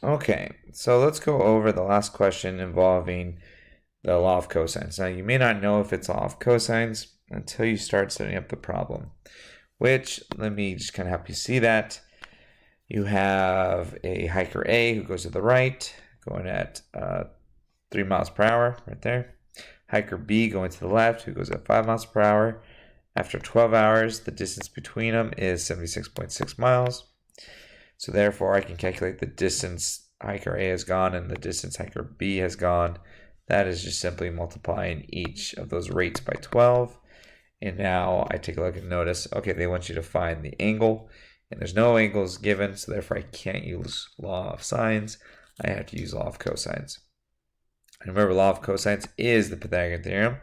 Okay, so let's go over the last question involving the law of cosines. Now, you may not know if it's law of cosines until you start setting up the problem, which let me just kind of help you see that. You have a hiker A who goes to the right, going at 3 miles per hour, right there. Hiker B going to the left, who goes at 5 miles per hour. After 12 hours, the distance between them is 76.6 miles. So therefore, I can calculate the distance hiker A has gone and the distance hiker B has gone. That is just simply multiplying each of those rates by 12. And now I take a look and notice, okay, they want you to find the angle. And there's no angles given, so therefore I can't use law of sines. I have to use law of cosines. And remember, law of cosines is the Pythagorean theorem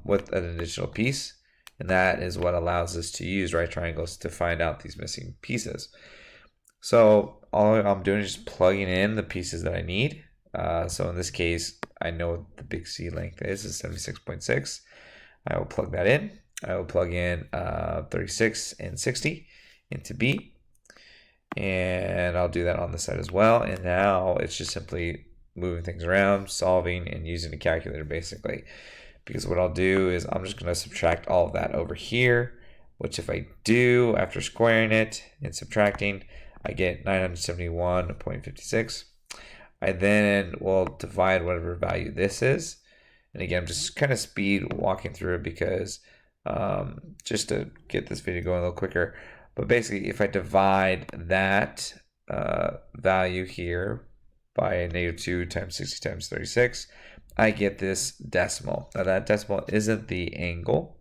with an additional piece. And that is what allows us to use right triangles to find out these missing pieces. So all I'm doing is just plugging in the pieces that I need. So in this case, I know what the big C length is 76.6. I will plug that in. I will plug in 36 and 60 into B. And I'll do that on the side as well. And now it's just simply moving things around, solving, and using a calculator basically. Because what I'll do is I'm just going to subtract all of that over here, which if I do, after squaring it and subtracting, I get 971.56. I then will divide whatever value this is. And again, I'm just kind of speed walking through it because just to get this video going a little quicker. But basically, if I divide that value here by -2 times 60 times 36, I get this decimal. Now that decimal isn't the angle.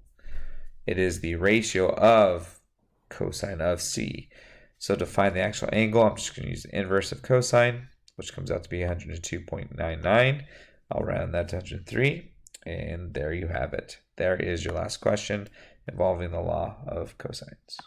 It is the ratio of cosine of C. So to find the actual angle, I'm just going to use the inverse of cosine, which comes out to be 102.99. I'll round that to 103. And there you have it. There is your last question involving the law of cosines.